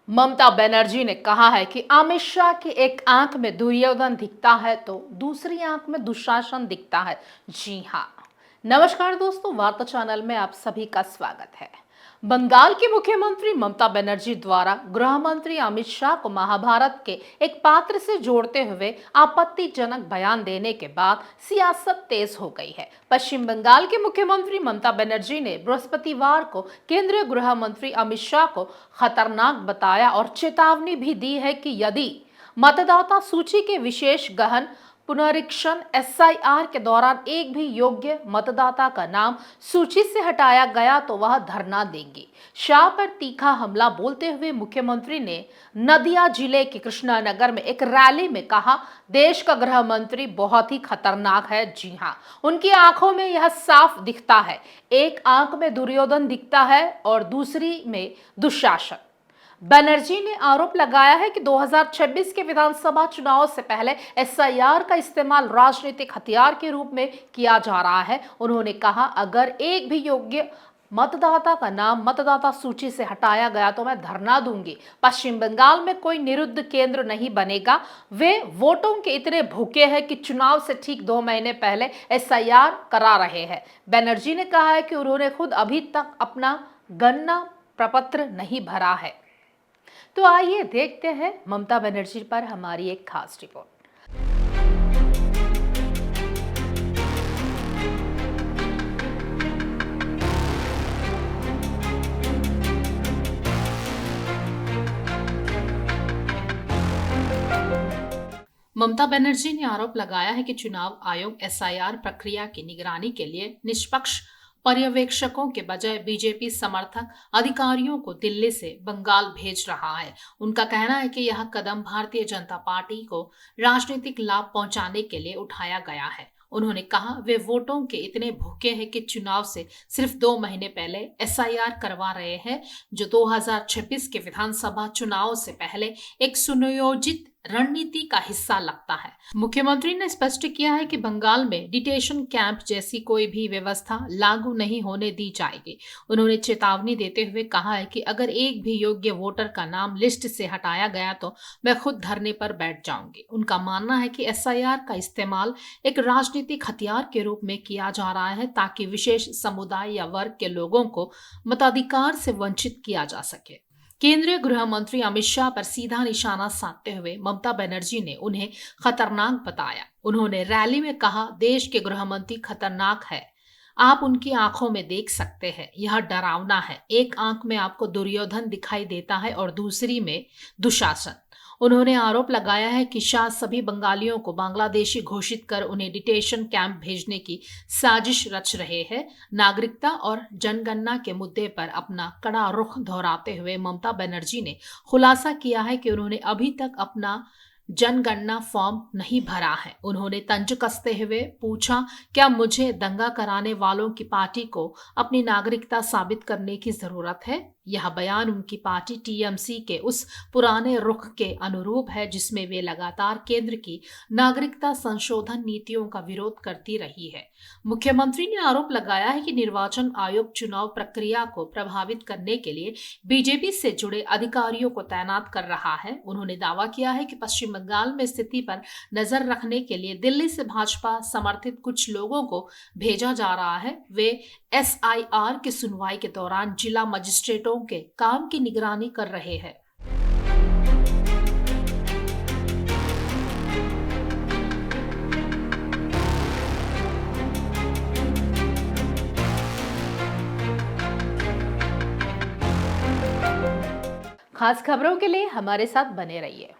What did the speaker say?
ममता बनर्जी ने कहा है कि अमित शाह की एक आंख में दुर्योधन दिखता है तो दूसरी आंख में दुशासन दिखता है। जी हाँ, नमस्कार दोस्तों, वार्ता चैनल में आप सभी का स्वागत है। बंगाल की मुख्यमंत्री ममता बनर्जी द्वारा गृह मंत्री अमित शाह को महाभारत के एक पात्र से जोड़ते हुए आपत्तिजनक बयान देने के बाद सियासत तेज हो गई है। पश्चिम बंगाल की मुख्यमंत्री ममता बनर्जी ने बृहस्पतिवार को केंद्रीय गृह मंत्री अमित शाह को खतरनाक बताया और चेतावनी भी दी है कि यदि मतदाता सूची के विशेष गहन पुनरीक्षण एसआईआर के दौरान एक भी योग्य मतदाता का नाम सूची से हटाया गया तो वह धरना देंगे। शाह पर तीखा हमला बोलते हुए मुख्यमंत्री ने नदिया जिले के कृष्णानगर में एक रैली में कहा, देश का गृह मंत्री बहुत ही खतरनाक है। जी हाँ, उनकी आंखों में यह साफ दिखता है, एक आंख में दुर्योधन दिखता है और दूसरी में दुशासन। बनर्जी ने आरोप लगाया है कि 2026 के विधानसभा चुनाव से पहले एसआईआर का इस्तेमाल राजनीतिक हथियार के रूप में किया जा रहा है। उन्होंने कहा, अगर एक भी योग्य मतदाता का नाम मतदाता सूची से हटाया गया तो मैं धरना दूंगी। पश्चिम बंगाल में कोई निरुद्ध केंद्र नहीं बनेगा। वे वोटों के इतने भूखे हैं कि चुनाव से ठीक 2 महीने पहले एसआईआर करा रहे हैं। बनर्जी ने कहा है कि उन्होंने खुद अभी तक अपना गणना प्रपत्र नहीं भरा है। तो आइए देखते हैं ममता बनर्जी पर हमारी एक खास रिपोर्ट। ममता बनर्जी ने आरोप लगाया है कि चुनाव आयोग एसआईआर प्रक्रिया की निगरानी के लिए निष्पक्ष पर्यवेक्षकों के बजाय बीजेपी समर्थक अधिकारियों को दिल्ली से बंगाल भेज रहा है। उनका कहना है कि यह कदम भारतीय जनता पार्टी को राजनीतिक लाभ पहुंचाने के लिए उठाया गया है। उन्होंने कहा, वे वोटों के इतने भूखे हैं कि चुनाव से सिर्फ 2 महीने पहले एसआईआर करवा रहे हैं, जो 2026 के विधानसभा चुनाव से पहले एक सुनियोजित रणनीति का हिस्सा लगता है। मुख्यमंत्री ने स्पष्ट किया है कि बंगाल में डिटेशन कैंप जैसी कोई भी व्यवस्था लागू नहीं होने दी जाएगी। उन्होंने चेतावनी देते हुए कहा है कि अगर एक भी योग्य वोटर का नाम लिस्ट से हटाया गया तो मैं खुद धरने पर बैठ जाऊंगी। उनका मानना है कि एसआईआर का इस्तेमाल एक राजनीतिक हथियार के रूप में किया जा रहा है ताकि विशेष समुदाय या वर्ग के लोगों को मताधिकार से वंचित किया जा सके। केंद्रीय गृह मंत्री अमित शाह पर सीधा निशाना साधते हुए ममता बनर्जी ने उन्हें खतरनाक बताया। उन्होंने रैली में कहा, देश के गृह मंत्री खतरनाक है, आप उनकी आंखों में देख सकते हैं, यह डरावना है। एक आंख में आपको दुर्योधन दिखाई देता है और दूसरी में दुशासन। उन्होंने आरोप लगाया है कि शाह सभी बंगालियों को बांग्लादेशी घोषित कर उन्हें डिटेशन कैंप भेजने की साजिश रच रहे हैं। नागरिकता और जनगणना के मुद्दे पर अपना कड़ा रुख दोहराते हुए ममता बनर्जी ने खुलासा किया है कि उन्होंने अभी तक अपना जनगणना फॉर्म नहीं भरा है। उन्होंने तंज कसते हुए पूछा, क्या मुझे दंगा कराने वालों की पार्टी को अपनी नागरिकता साबित करने की जरूरत है? यह बयान उनकी पार्टी टीएमसी के उस पुराने रुख के अनुरूप है जिसमें वे लगातार केंद्र की नागरिकता संशोधन नीतियों का विरोध करती रही है। मुख्यमंत्री ने आरोप लगाया है कि निर्वाचन आयोग चुनाव प्रक्रिया को प्रभावित करने के लिए बीजेपी से जुड़े अधिकारियों को तैनात कर रहा है। उन्होंने दावा किया है कि पश्चिम बंगाल में स्थिति पर नजर रखने के लिए दिल्ली से भाजपा समर्थित कुछ लोगों को भेजा जा रहा है। वे एसआईआर की सुनवाई के दौरान जिला मजिस्ट्रेटों के काम की निगरानी कर रहे हैं। खास खबरों के लिए हमारे साथ बने रहिए।